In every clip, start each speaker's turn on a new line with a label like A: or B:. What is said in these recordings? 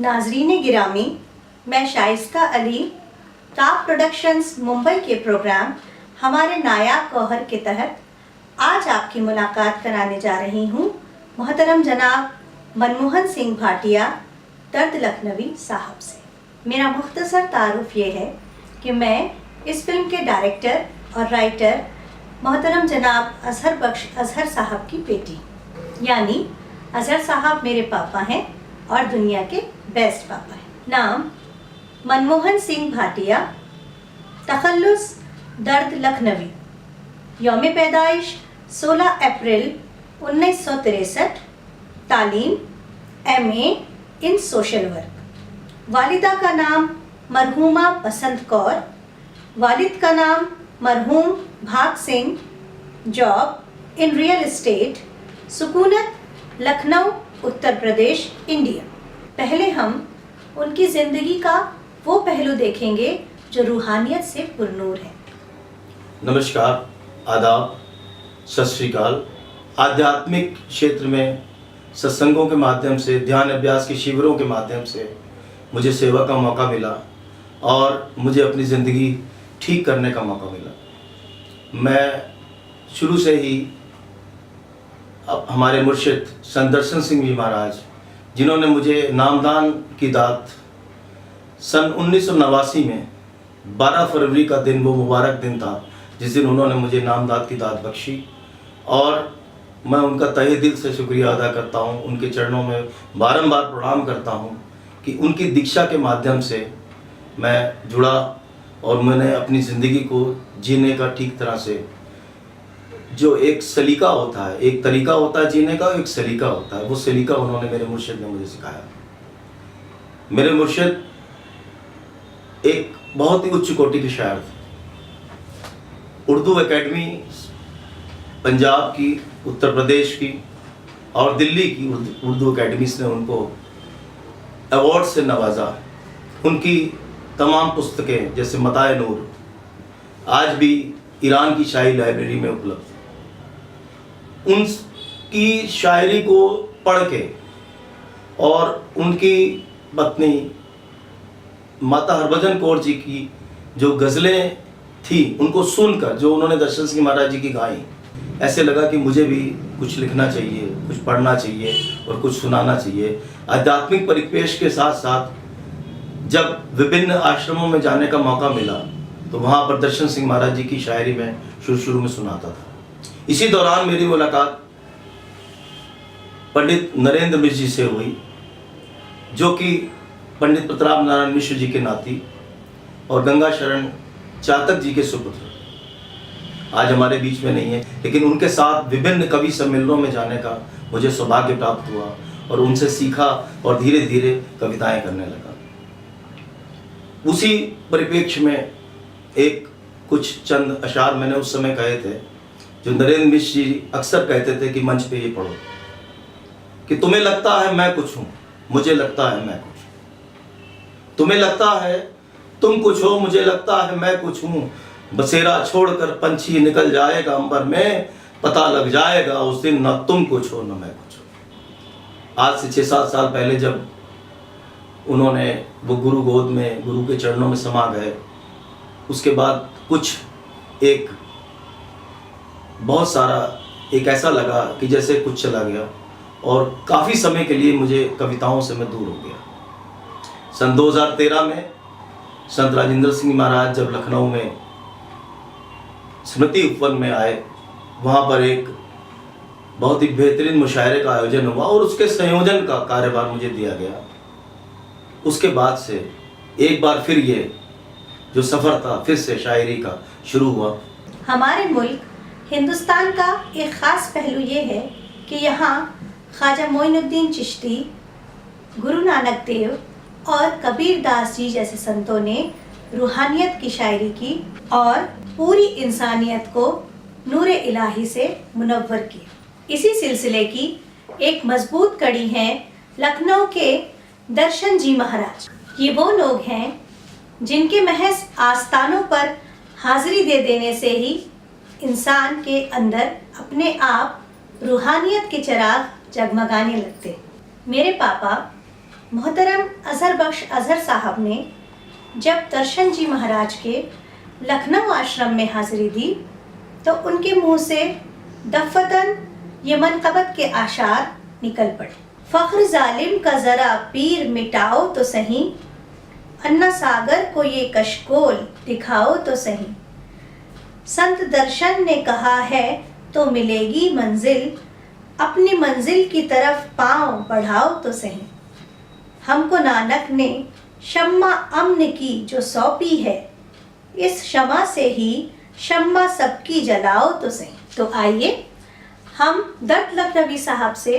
A: नाजरीन गिरामी, मैं शाइस्ता अली ताप प्रोडक्शंस मुंबई के प्रोग्राम हमारे नायाब गौहर के तहत आज आपकी मुलाकात कराने जा रही हूँ मोहतरम जनाब मनमोहन सिंह भाटिया दर्द लखनवी साहब से। मेरा मुख्तसर तारुफ ये है कि मैं इस फिल्म के डायरेक्टर और राइटर मोहतरम जनाब अजहर बख्श अजहर साहब की बेटी, यानी अजहर साहब मेरे पापा हैं और दुनिया के बेस्ट पापा हैं। नाम मनमोहन सिंह भाटिया, तखल्लुस दर्द लखनवी, यौम पैदाइश 16 अप्रैल 1963, तालीम MA इन सोशल वर्क। वालिदा का नाम मरहूमा बसंत कौर, वालिद का नाम मरहूम Bhag Singh, job in real estate, सुकूनत लखनऊ उत्तर प्रदेश इंडिया। पहले हम उनकी ज़िंदगी का वो पहलू देखेंगे जो रूहानियत से पुरनूर है।
B: नमस्कार, आदाब, सत श्री अकाल। आध्यात्मिक क्षेत्र में सत्संगों के माध्यम से, ध्यान अभ्यास के शिविरों के माध्यम से मुझे सेवा का मौका मिला और मुझे अपनी ज़िंदगी ठीक करने का मौका मिला। मैं शुरू से ही अब हमारे मुर्शिद संत दर्शन सिंह जी महाराज, जिन्होंने मुझे नामदान की दात सन 1989 में 12 फरवरी का दिन, वो मुबारक दिन था जिस दिन उन्होंने मुझे नामदान की दात बख्शी, और मैं उनका तहे दिल से शुक्रिया अदा करता हूँ। उनके चरणों में बारंबार प्रणाम करता हूँ कि उनकी दीक्षा के माध्यम से मैं जुड़ा और मैंने अपनी ज़िंदगी को जीने का ठीक तरह से, जो एक सलीका होता है, एक तरीका होता है जीने का, एक सलीका होता है, वो सलीका उन्होंने मेरे मुर्शिद ने मुझे सिखाया। मेरे मुर्शिद एक बहुत ही उच्च कोटि के शायर थे। उर्दू एकेडमी पंजाब की, उत्तर प्रदेश की और दिल्ली की उर्दू एकेडमीज ने उनको अवार्ड से नवाजा। उनकी तमाम पुस्तकें जैसे मताए नूर आज भी ईरान की शाही लाइब्रेरी में उपलब्ध। उनकी शायरी को पढ़ के और उनकी पत्नी माता हरभजन कौर जी की जो गज़लें थी उनको सुनकर, जो उन्होंने दर्शन सिंह महाराज जी की गाई, ऐसे लगा कि मुझे भी कुछ लिखना चाहिए, कुछ पढ़ना चाहिए और कुछ सुनाना चाहिए। आध्यात्मिक परिपेश के साथ साथ जब विभिन्न आश्रमों में जाने का मौका मिला तो वहाँ पर दर्शन सिंह महाराज जी की शायरी में शुरू में सुनाता था। इसी दौरान मेरी मुलाकात पंडित नरेंद्र मिश्र जी से हुई, जो कि पंडित प्रताप नारायण मिश्र जी के नाती और गंगा शरण चातक जी के सुपुत्र आज हमारे बीच में नहीं है, लेकिन उनके साथ विभिन्न कवि सम्मेलनों में जाने का मुझे सौभाग्य प्राप्त हुआ और उनसे सीखा और धीरे धीरे कविताएं करने लगा। उसी परिप्रेक्ष्य में एक कुछ चंद अशार मैंने उस समय कहे थे, जो नरेंद्र मिश्र जी अक्सर कहते थे कि मंच पे ये पढ़ो कि तुम्हें लगता है मैं कुछ हूँ, मुझे लगता है मैं कुछ हूँ। तुम्हें लगता है तुम कुछ हो, मुझे लगता है मैं कुछ हूँ। बसेरा छोड़कर पंछी निकल जाएगा अंबर में, पता लग जाएगा उस दिन न तुम कुछ हो न मैं कुछ हो। आज से 6-7 साल पहले जब उन्होंने वो गुरु गोद में, गुरु के चरणों में समा गए, उसके बाद कुछ एक बहुत सारा एक ऐसा लगा कि जैसे कुछ चला गया और काफ़ी समय के लिए मुझे कविताओं से मैं दूर हो गया। सन 2013 में संत राजेंद्र सिंह महाराज जब लखनऊ में स्मृति उपवन में आए, वहाँ पर एक बहुत ही बेहतरीन मुशायरे का आयोजन हुआ और उसके संयोजन का कार्यभार मुझे दिया गया। उसके बाद से एक बार फिर ये जो सफ़र था फिर से शायरी का शुरू हुआ।
A: हमारे मुल्क हिंदुस्तान का एक ख़ास पहलू ये है कि यहाँ ख्वाजा मोइनुद्दीन चिश्ती, गुरु नानक देव और कबीर दास जी जैसे संतों ने रूहानियत की शायरी की और पूरी इंसानियत को नूरे इलाही से मुनव्वर किया। इसी सिलसिले की एक मजबूत कड़ी है लखनऊ के दर्शन जी महाराज। ये वो लोग हैं जिनके महज आस्थानों पर हाजिरी दे देने से ही इंसान के अंदर अपने आप रूहानियत के चिराग जगमगाने लगते। मेरे पापा मोहतरम अजहर बख्श अजहर साहब ने जब दर्शन जी महाराज के लखनऊ आश्रम में हाजिरी दी तो उनके मुंह से दफ़तन ये मनक़बत के आशार निकल पड़े। फ़ख्र जालिम का ज़रा पीर मिटाओ तो सही, अन्ना सागर को ये कशकोल दिखाओ तो सही। संत दर्शन ने कहा है तो मिलेगी मंजिल, अपनी मंजिल की तरफ पाँव बढ़ाओ तो सही। हमको नानक ने शम्मा अम्न की जो सौंपी है, इस शमा से ही शम्मा सबकी जलाओ तो सही। तो आइए हम दर्द लखनवी साहब से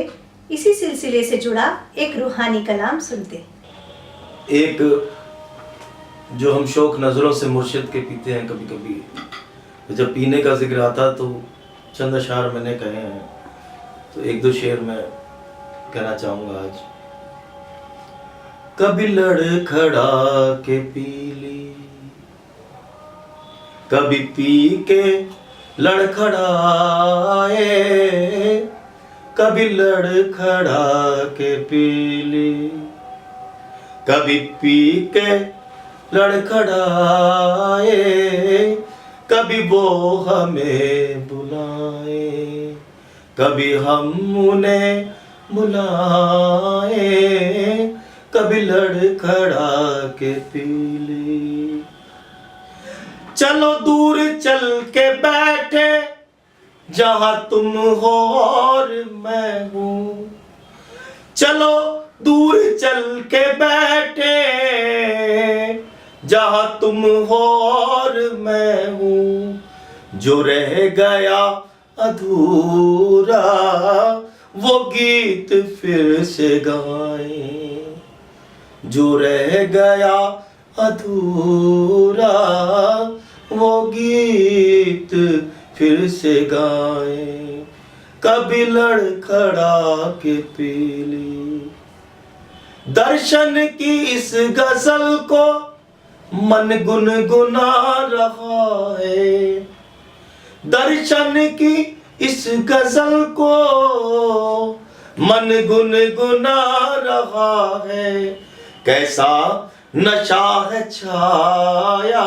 A: इसी सिलसिले से जुड़ा एक रूहानी कलाम सुनते हैं।
B: एक जो हम शौक नज़रों से मुर्शिद के पीते हैं, कभी कभी जब पीने का जिक्र आता तो चंद अशार मैंने कहे हैं, तो एक दो शेर मैं कहना चाहूँगा आज। कभी लड़खड़ा के पी ली, कभी पी के लड़खड़ाए, कभी लड़खड़ा के पी ली, कभी पी के लड़खड़ाए, कभी वो हमें बुलाए, कभी हम उन्हें बुलाए, कभी लड़खड़ा के पी ली। चलो दूर चल के बैठे जहां तुम हो और मैं हूं, चलो दूर चल के बैठे जहां तुम हो और मैं हूं। जो रह गया अधूरा वो गीत फिर से गाएं, जो रह गया अधूरा वो गीत फिर से गाएं, कभी लड़खड़ा के पी ली। दर्शन की इस गजल को मन गुनगुना रहा है, दर्शन की इस गजल को मन गुनगुना रहा है। कैसा नशा है छाया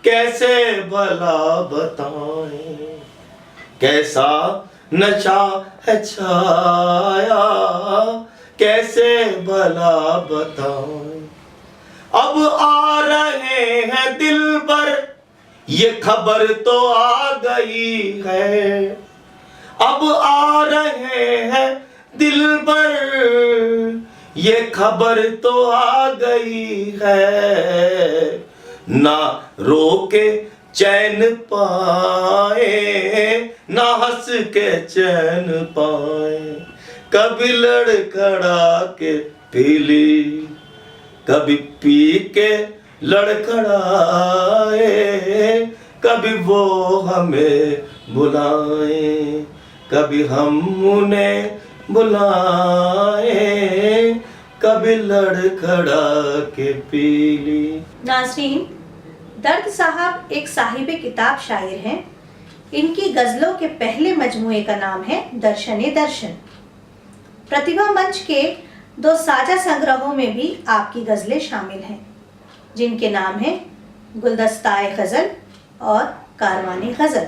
B: कैसे भला बताएं, कैसा नशा है छाया कैसे भला बताएं। अब आ रहे हैं दिलबर ये खबर तो आ गई है, अब आ रहे हैं दिलबर ये खबर तो आ गई है। ना रोके चैन पाए ना हंस के चैन पाए, कभी लड़खड़ा के पी ली, कभी पी के लड़खड़ाए, कभी वो हमें बुलाए, कभी हम उन्हें बुलाए, कभी लड़खड़ा के पी ली।
A: नाज़रीन, दर्द साहब एक साहिब किताब शायर हैं। इनकी गज़लों के पहले मजमूए का नाम है दर्शने दर्शन। प्रतिभा मंच के 2 साझा संग्रहों में भी आपकी गज़लें शामिल हैं, जिनके नाम हैं गुलदस्ताए गज़ल और कारवाने गज़ल।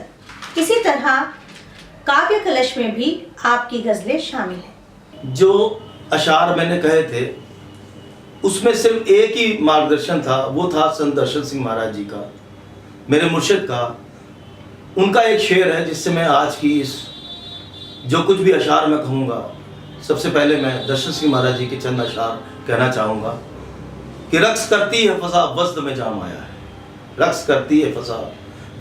A: इसी तरह काव्य कलश में भी आपकी गज़लें शामिल हैं।
B: जो अशार मैंने कहे थे उसमें सिर्फ एक ही मार्गदर्शन था, वो था संत दर्शन सिंह महाराज जी का, मेरे मुर्शिद का। उनका एक शेर है जिससे मैं आज की इस जो कुछ भी अशार मैं कहूँगा, सबसे पहले मैं दर्शन सिंह महाराज जी के चंद अशार कहना चाहूँगा कि रक्स करती है फसा वस्द में जाम आया है, रक्स करती है फसा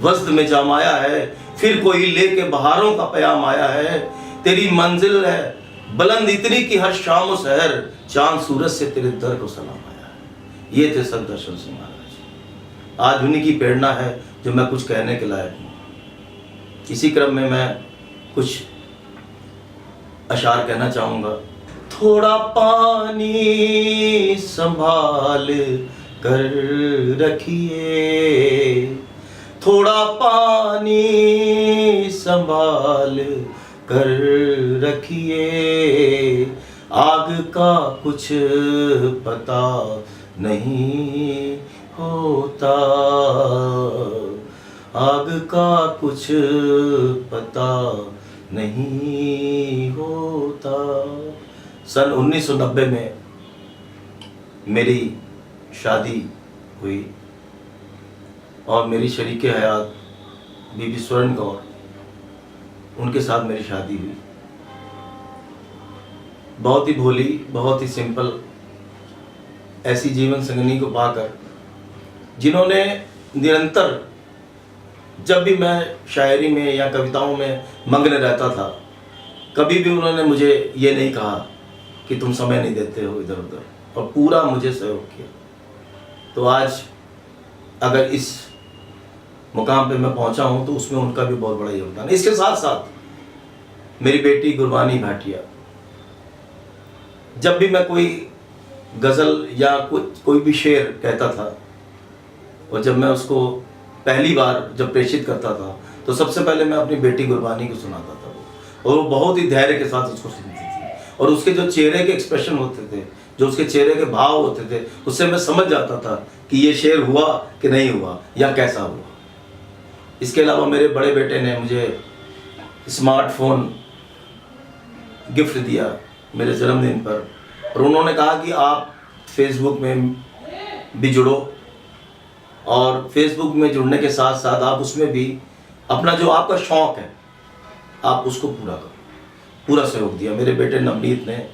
B: वस्द में जाम आया है, फिर कोई लेके बहारों का प्याम आया है। तेरी मंजिल है बुलंद इतनी कि हर शाम और सहर चांद सूरज से तेरे दर को सलाम आया है। ये थे संत दर्शन सिंह महाराज। आज उन्हीं की प्रेरणा है जो मैं कुछ कहने के लायक हूँ। इसी क्रम में मैं कुछ अशार कहना चाहूँगा। थोड़ा पानी संभाल कर रखिए, थोड़ा पानी संभाल कर रखिए, आग का कुछ पता नहीं होता, आग का कुछ पता नहीं होता। सन 1990 में मेरी शादी हुई और मेरी शरीके हयात बीबी स्वर्ण कौर, उनके साथ मेरी शादी हुई। बहुत ही भोली, बहुत ही सिंपल ऐसी जीवन संगिनी को पाकर, जिन्होंने निरंतर, जब भी मैं शायरी में या कविताओं में मग्न रहता था, कभी भी उन्होंने मुझे ये नहीं कहा कि तुम समय नहीं देते हो इधर उधर, और पूरा मुझे सहयोग किया। तो आज अगर इस मुकाम पे मैं पहुंचा हूं तो उसमें उनका भी बहुत बड़ा योगदान है। इसके साथ साथ मेरी बेटी गुरबानी भाटिया, जब भी मैं कोई गज़ल या कोई भी शेर कहता था, और जब मैं उसको पहली बार जब प्रेषित करता था तो सबसे पहले मैं अपनी बेटी गुरबानी को सुनाता था, और वो बहुत ही धैर्य के साथ उसको सुनती थी, और उसके जो चेहरे के एक्सप्रेशन होते थे, जो उसके चेहरे के भाव होते थे, उससे मैं समझ जाता था कि ये शेर हुआ कि नहीं हुआ या कैसा हुआ। इसके अलावा मेरे बड़े बेटे ने मुझे स्मार्टफोन गिफ्ट दिया मेरे जन्मदिन पर, और उन्होंने कहा कि आप फेसबुक में भी जुड़ो, और फेसबुक में जुड़ने के साथ साथ आप उसमें भी अपना जो आपका शौक़ है आप उसको पूरा करो। पूरा सहयोग दिया मेरे बेटे नवनीत ने,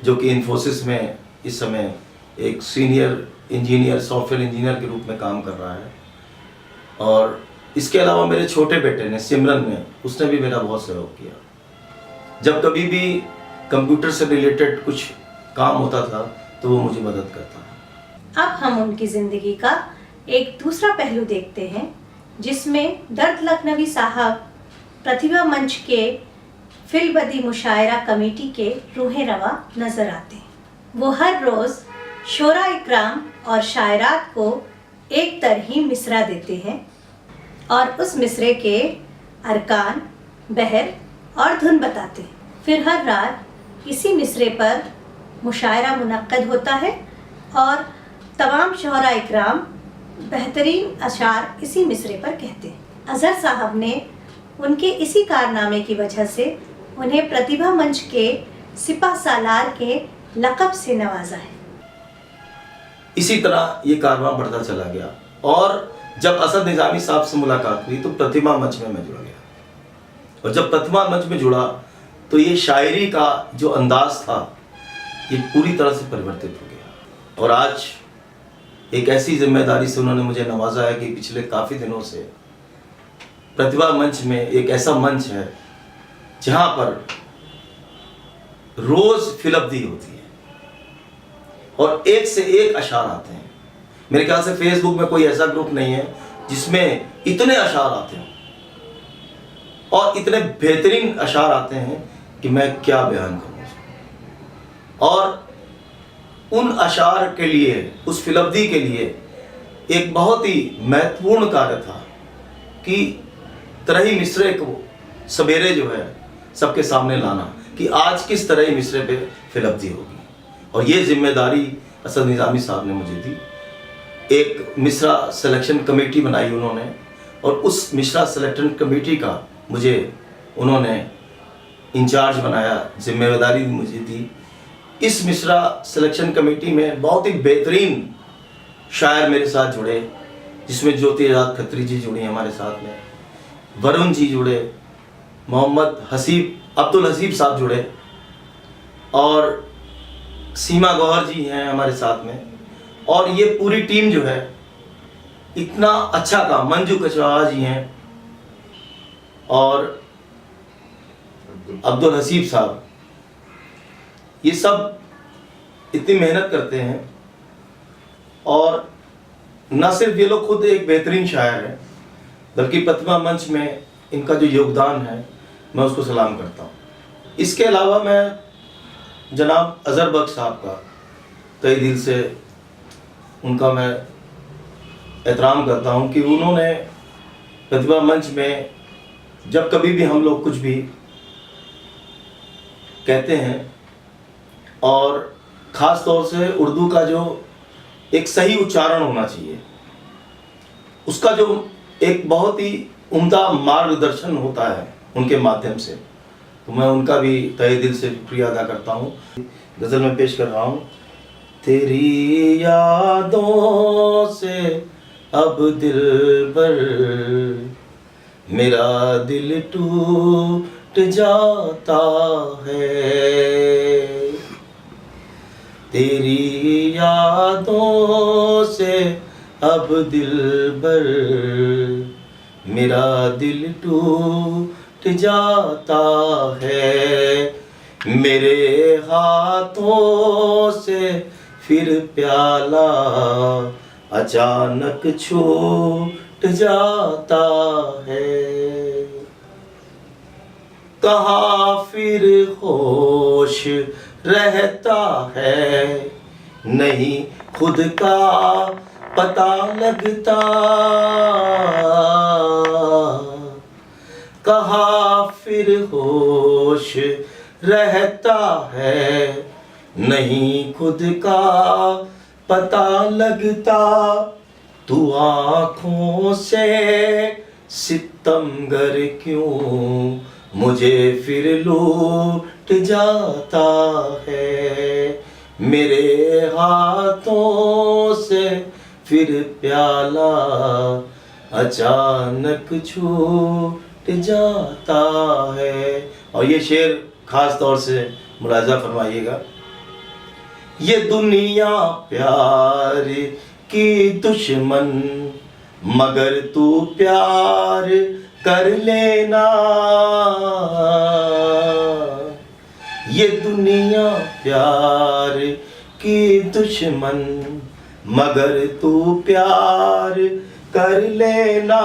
B: जो कि इन्फोसिस में इस समय एक सीनियर इंजीनियर, सॉफ्टवेयर इंजीनियर के रूप में काम कर रहा है। और इसके अलावा मेरे छोटे बेटे ने, सिमरन ने, उसने भी मेरा बहुत सहयोग किया। जब कभी भी कंप्यूटर से रिलेटेड कुछ काम होता था तो वो मुझे मदद करता।
A: अब हम उनकी ज़िंदगी का एक दूसरा पहलू देखते हैं, जिसमें दर्द लखनवी साहब प्रतिभा मंच के फिलबदी मुशायरा कमेटी के रूहे रवा नजर आते हैं। वो हर रोज़ शोरा इकराम और शायरात को एक तरही मिसरा देते हैं, और उस मिसरे के अरकान, बहर और धुन बताते हैं। फिर हर रात इसी मिसरे पर मुशायरा मुनक्कद होता है, और तमाम शोरा इकराम बेहतरीन अशार इसी मिसरे पर कहते हैं। अजहर साहब ने उनके इसी कारनामे की वजह से उन्हें प्रतिभा मंच के सिपह सालार के लक़ब से नवाजा है।
B: इसी तरह ये कारवां बढ़ता चला गया, और जब असद निज़ामी साहब से मुलाकात हुई तो प्रतिभा मंच में मैं जुड़ गया, और जब प्रतिभा मंच में जुड़ा तो ये शायरी का जो अंदाज था ये पूरी तरह से परिवर्तित हो गया। और आज एक ऐसी जिम्मेदारी से उन्होंने मुझे नवाजा है कि पिछले काफ़ी दिनों से प्रतिभा मंच में एक ऐसा मंच है जहाँ पर रोज़ फिलअब्दी होती है और एक से एक अशार आते हैं। मेरे ख्याल से फेसबुक में कोई ऐसा ग्रुप नहीं है जिसमें इतने अशार आते हैं, और इतने बेहतरीन अशार आते हैं कि मैं क्या बयान करूँ। और उन अशार के लिए, उस फिलअब्दी के लिए एक बहुत ही महत्वपूर्ण कार्य था कि तरही मिसरे को सवेरे जो है सबके सामने लाना कि आज किस तरह मिसरे पे फिलअब्दी होगी। और ये जिम्मेदारी असद निज़ामी साहब ने मुझे दी। एक मिसरा सिलेक्शन कमेटी बनाई उन्होंने, और उस मिसरा सिलेक्शन कमेटी का मुझे उन्होंने इंचार्ज बनाया, जिम्मेदारी मुझे दी। इस मिसरा सिलेक्शन कमेटी में बहुत ही बेहतरीन शायर मेरे साथ जुड़े, जिसमें ज्योति आज़ाद खत्री जी जुड़ी हमारे साथ में, वरुण जी जुड़े, मोहम्मद अब्दुल हसीब साहब जुड़े, और सीमा गौहर जी हैं हमारे साथ में। और ये पूरी टीम जो है इतना अच्छा काम, मंजू कचवाहा जी हैं और अब्दुल हसीब साहब, ये सब इतनी मेहनत करते हैं। और न सिर्फ ये लोग खुद एक बेहतरीन शायर हैं, बल्कि प्रतिभा मंच में इनका जो योगदान है मैं उसको सलाम करता हूँ। इसके अलावा मैं जनाब अज़हर बख्श साहब का तहे दिल से उनका मैं एहतराम करता हूँ कि उन्होंने प्रतिभा मंच में जब कभी भी हम लोग कुछ भी कहते हैं और ख़ास तौर से उर्दू का जो एक सही उच्चारण होना चाहिए, उसका जो एक बहुत ही उम्दा मार्गदर्शन होता है उनके माध्यम से, तो मैं उनका भी तहे दिल से शुक्रिया अदा करता हूँ। गज़ल में पेश कर रहा हूँ। तेरी यादों से अब दिल भर मेरा दिल टूट जाता है, तेरी यादों से अब दिल भर मेरा दिल टूट जाता है, मेरे हाथों से फिर प्याला अचानक छूट जाता है, कहाँ फिर होश रहता है, नहीं खुद का पता लगता, कहाँ फिर होश रहता है, नहीं खुद का पता लगता, तू आँखों से सितमगर क्यों मुझे फिर लूट जाता है, मेरे हाथों से फिर प्याला अचानक छूट जाता है। और ये शेर खास तौर से मुलाजा फरमाइएगा। ये दुनिया प्यार की दुश्मन, मगर तू प्यार कर लेना, ये दुनिया प्यार की दुश्मन, मगर तू प्यार कर लेना,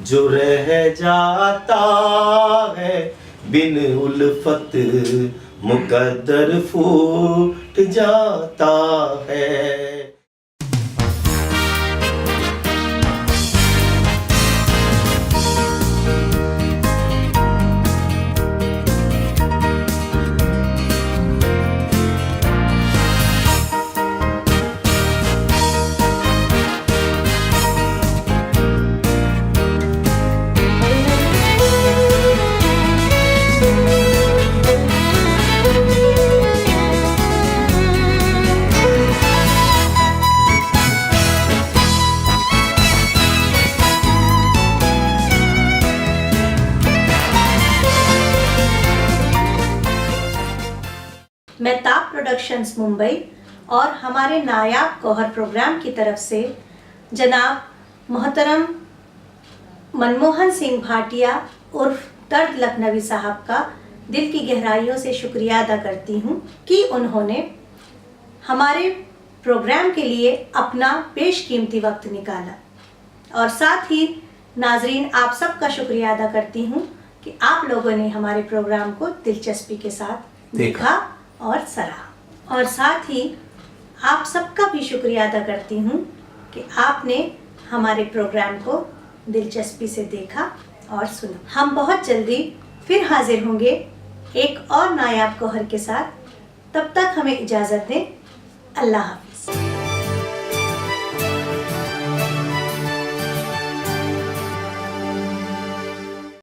B: जो रह जाता है बिन उल्फत मुकद्दर फूट जाता है।
A: मैं ताप प्रोडक्शंस मुंबई और हमारे नायाब गौहर प्रोग्राम की तरफ से जनाब मोहतरम मनमोहन सिंह भाटिया उर्फ दर्द लखनवी साहब का दिल की गहराइयों से शुक्रिया अदा करती हूँ कि उन्होंने हमारे प्रोग्राम के लिए अपना बेशकीमती वक्त निकाला, और साथ ही नाजरीन आप सबका शुक्रिया अदा करती हूँ कि आप लोगों ने हमारे प्रोग्राम को दिलचस्पी के साथ देखा और सराहा, और साथ ही आप सबका भी शुक्रिया अदा करती हूँ कि आपने हमारे प्रोग्राम को दिलचस्पी से देखा और सुना। हम बहुत जल्दी फिर हाजिर होंगे एक और नायाब गौहर के साथ, तब तक हमें इजाज़त दें। अल्लाह हाफ़िज़।